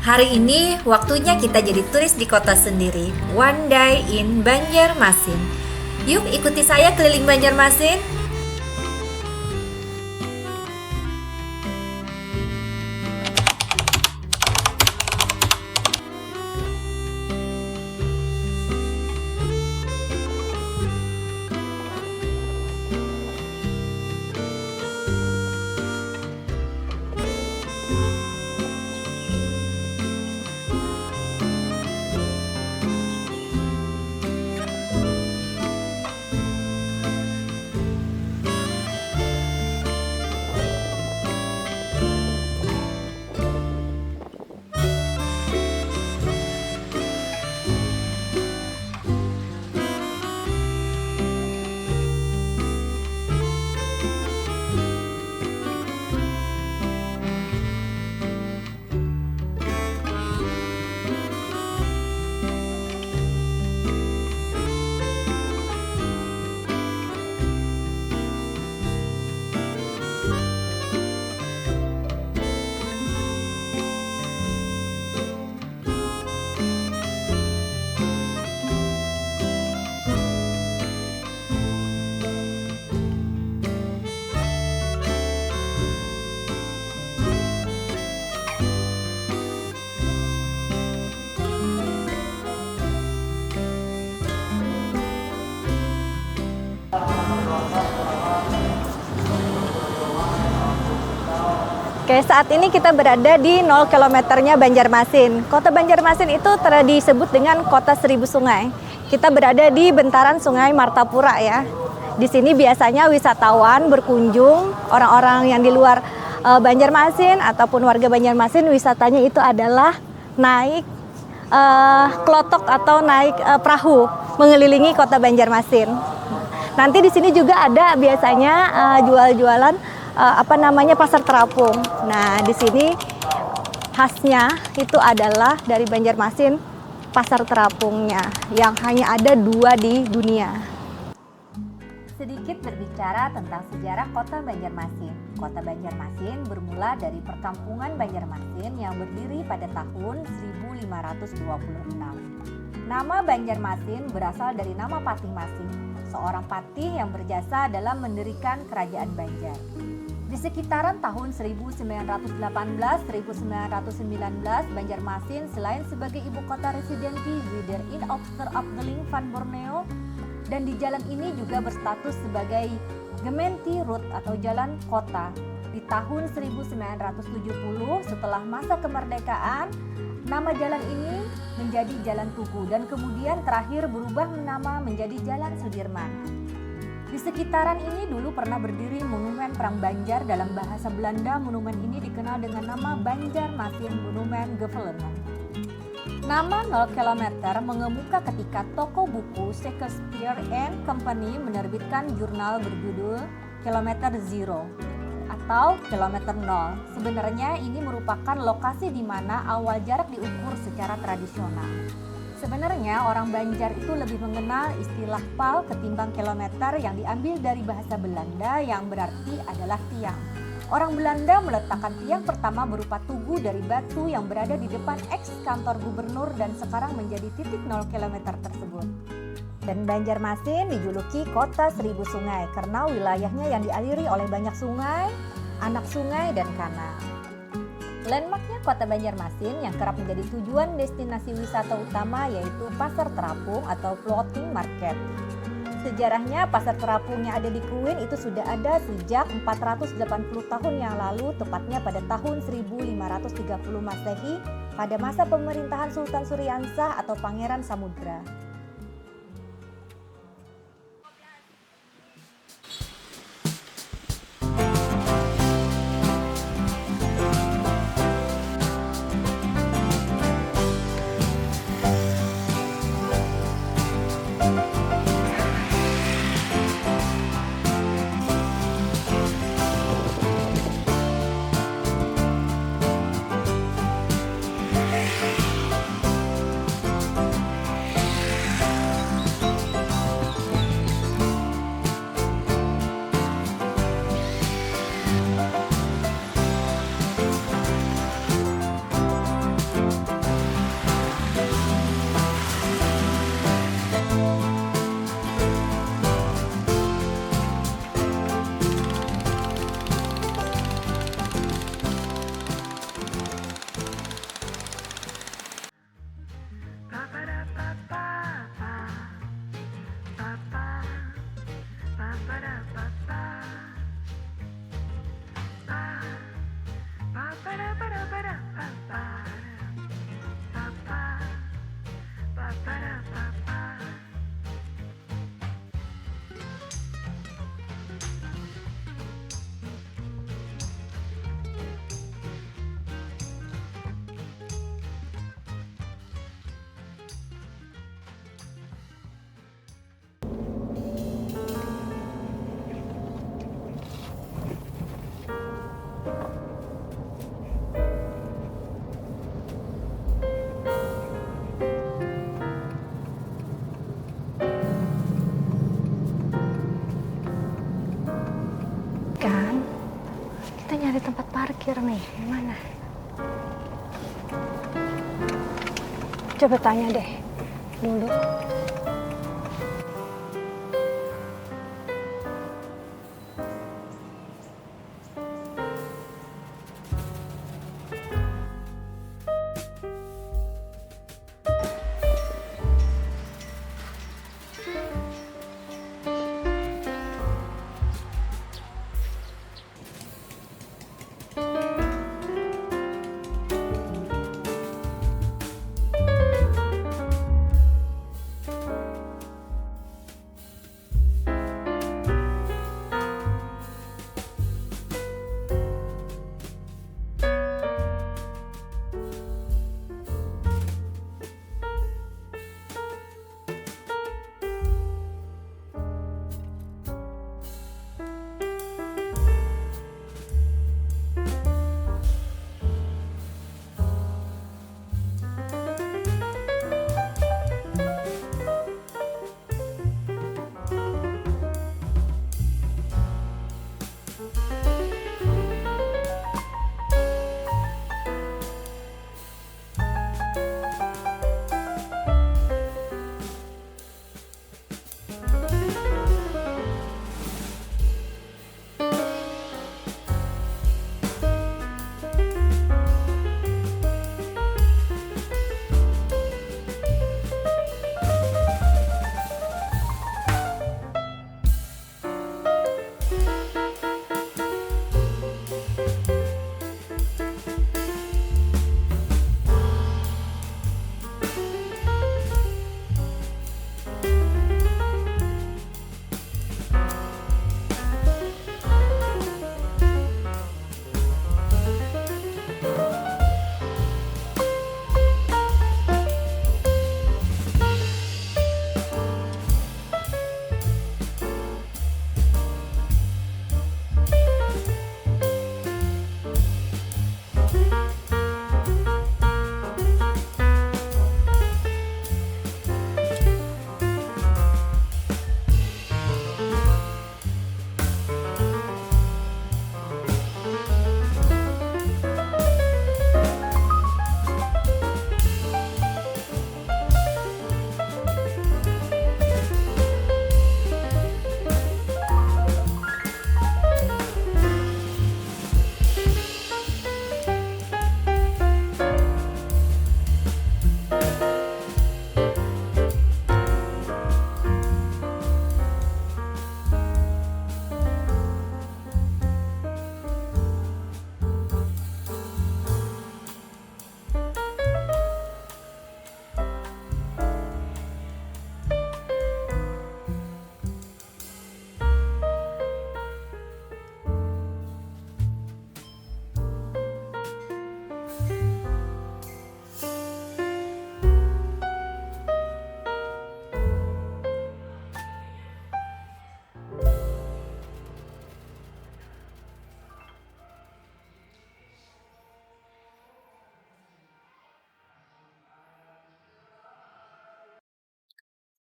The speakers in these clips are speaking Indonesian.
Hari ini waktunya kita jadi turis di kota sendiri. One day in Banjarmasin. Yuk ikuti saya keliling Banjarmasin. Oke, saat ini kita berada di 0 kilometernya Banjarmasin. Kota Banjarmasin itu disebut dengan kota seribu sungai. Kita berada di bentaran Sungai Martapura ya. Di sini biasanya wisatawan berkunjung, orang-orang yang di luar Banjarmasin ataupun warga Banjarmasin, wisatanya itu adalah naik klotok atau naik perahu mengelilingi kota Banjarmasin. Nanti di sini juga ada biasanya jual-jualan pasar terapung. Nah, di sini khasnya itu adalah dari Banjarmasin pasar terapungnya yang hanya ada 2 di dunia. Sedikit berbicara tentang sejarah kota Banjarmasin. Kota Banjarmasin bermula dari perkampungan Banjarmasin yang berdiri pada tahun 1526. Nama Banjarmasin berasal dari nama Patih Masih, seorang patih yang berjasa dalam mendirikan kerajaan Banjar. Di sekitaran tahun 1918-1919, Banjarmasin selain sebagai ibu kota residensi Wider in Afdeling van Borneo, dan di jalan ini juga berstatus sebagai Gemeente Route atau jalan kota. Di tahun 1970 setelah masa kemerdekaan, nama jalan ini menjadi Jalan Tugu dan kemudian terakhir berubah nama menjadi Jalan Sudirman. Di sekitaran ini dulu pernah berdiri Monumen Perang Banjar. Dalam bahasa Belanda, monumen ini dikenal dengan nama Banjarmasin Monumen Gevelen. Nama 0 km mengemuka ketika toko buku Shakespeare and Company menerbitkan jurnal berjudul Kilometer Zero atau Kilometer 0. Sebenarnya ini merupakan lokasi di mana awal jarak diukur secara tradisional. Sebenarnya orang Banjar itu lebih mengenal istilah pal ketimbang kilometer yang diambil dari bahasa Belanda yang berarti adalah tiang. Orang Belanda meletakkan tiang pertama berupa tugu dari batu yang berada di depan eks kantor gubernur dan sekarang menjadi titik 0 km tersebut. Dan Banjarmasin dijuluki kota seribu sungai karena wilayahnya yang dialiri oleh banyak sungai, anak sungai dan kanal. Landmarknya kota Banjarmasin yang kerap menjadi tujuan destinasi wisata utama yaitu Pasar Terapung atau Floating Market. Sejarahnya Pasar Terapung yang ada di Kuin itu sudah ada sejak 480 tahun yang lalu, tepatnya pada tahun 1530 Masehi pada masa pemerintahan Sultan Suryansah atau Pangeran Samudra. kan? Kita nyari tempat parkir nih, gimana? Coba tanya deh dulu.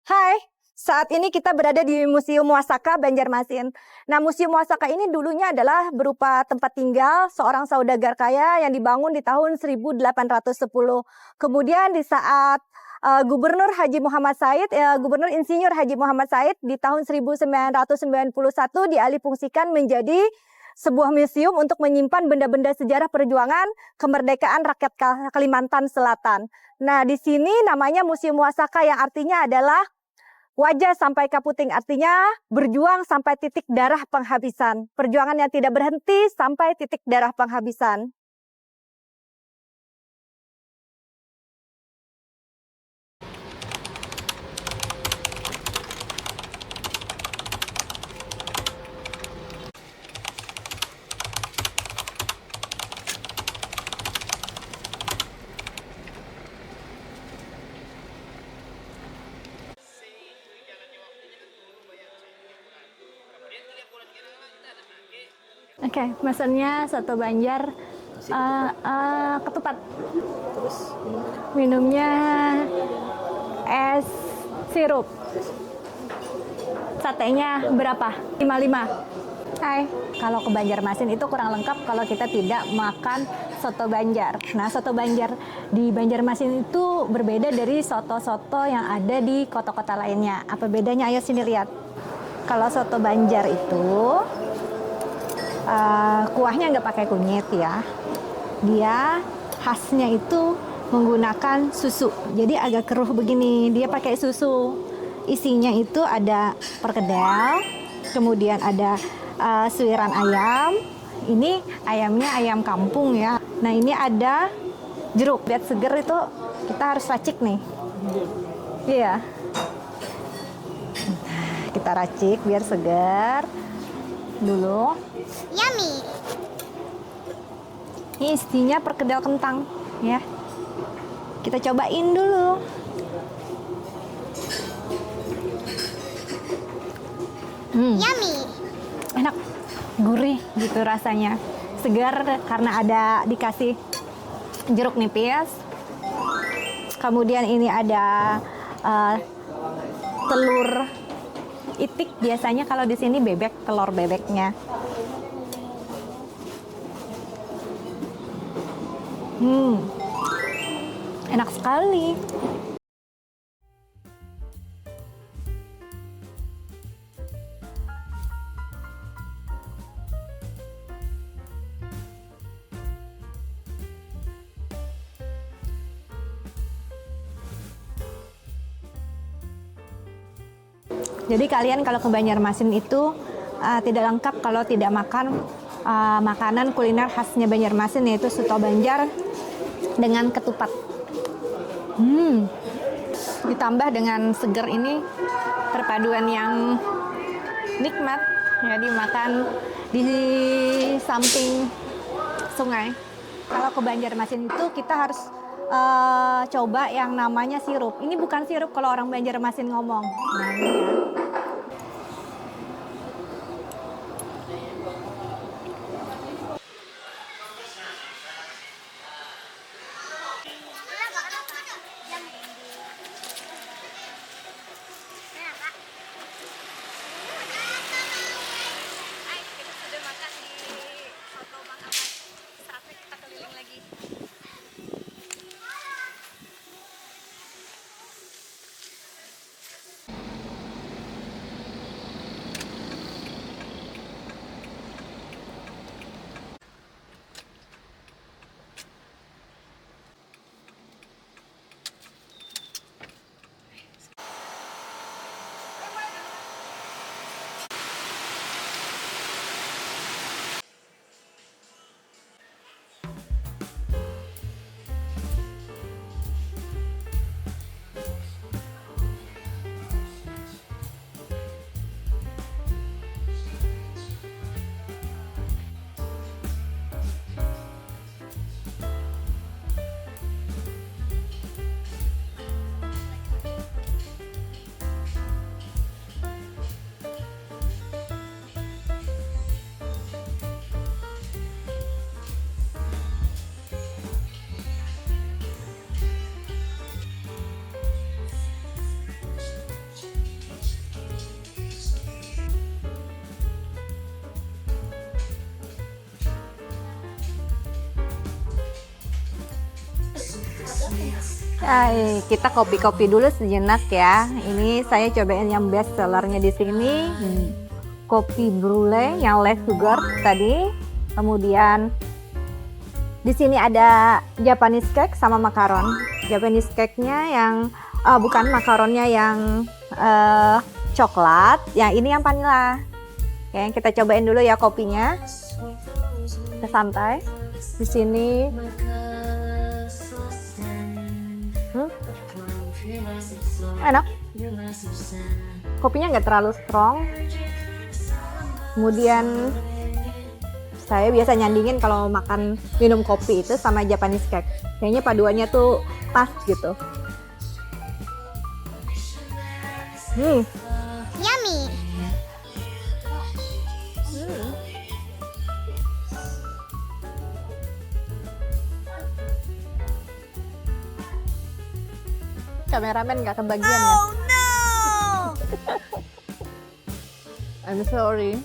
Hai, saat ini kita berada di Museum Wasaka Banjarmasin. Nah, Museum Wasaka ini dulunya adalah berupa tempat tinggal seorang saudagar kaya yang dibangun di tahun 1810. Kemudian di saat Gubernur Haji Muhammad Said, Gubernur Insinyur Haji Muhammad Said di tahun 1991 dialihfungsikan menjadi sebuah museum untuk menyimpan benda-benda sejarah perjuangan kemerdekaan rakyat Kalimantan Selatan. Nah, di sini namanya Museum Wasaka yang artinya adalah wajah sampai kaputing, artinya berjuang sampai titik darah penghabisan. Perjuangan yang tidak berhenti sampai titik darah penghabisan. Oke, mesennya soto Banjar ketupat. Terus Minumnya es sirup. Satenya berapa? 55. Hai, kalau ke Banjarmasin itu kurang lengkap kalau kita tidak makan soto Banjar. Nah, soto Banjar di Banjarmasin itu berbeda dari soto-soto yang ada di kota-kota lainnya. Apa bedanya? Ayo sini lihat. Kalau soto Banjar itu kuahnya nggak pakai kunyit ya. Dia khasnya itu menggunakan susu. Jadi agak keruh begini. Dia pakai susu. Isinya itu ada perkedel, kemudian ada suiran ayam. Ini ayamnya ayam kampung ya. Nah, ini ada jeruk. Biar seger itu kita harus racik nih. Iya. Kita racik biar segar dulu. Yummy. Ini isinya perkedel kentang ya. Kita cobain dulu. Yummy. Enak, gurih gitu rasanya. Segar karena ada dikasih jeruk nipis. Kemudian ini ada telur itik, biasanya kalau di sini bebek, telur bebeknya. Enak sekali. Jadi kalian kalau ke Banjarmasin itu tidak lengkap kalau tidak makan makanan kuliner khasnya Banjarmasin, yaitu soto Banjar dengan ketupat. Ditambah dengan seger ini, perpaduan yang nikmat ya, dimakan di samping sungai. Kalau ke Banjarmasin itu kita harus coba yang namanya sirup. Ini bukan sirup kalau orang Banjarmasin ngomong. Nah, ini ya. Hai, kita kopi-kopi dulu sejenak ya. Ini saya cobain yang best sellernya di sini, kopi brulee yang less sugar tadi. Kemudian di sini ada Japanese cake sama makaron. Japanese cake-nya yang bukan, makaronnya yang coklat. Yang ini yang vanilla. Oke, kita cobain dulu ya kopinya. Kita santai. Di sini enak, kopinya nggak terlalu strong. Kemudian saya biasa nyandingin kalau makan minum kopi itu sama Japanese cake, kayaknya paduannya tuh pas gitu. Yummy. Kameramen nggak kebagian ya. Oh no. I'm sorry.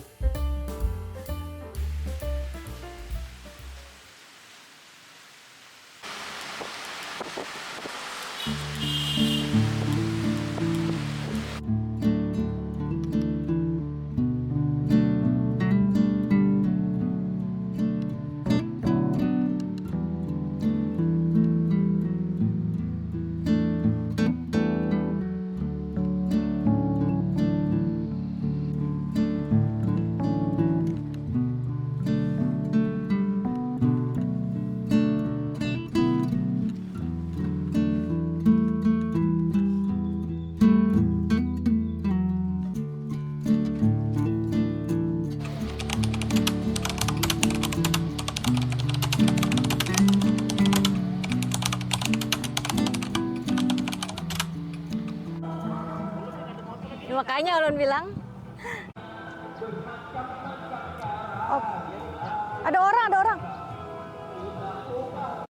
Makanya ulun bilang. Oh,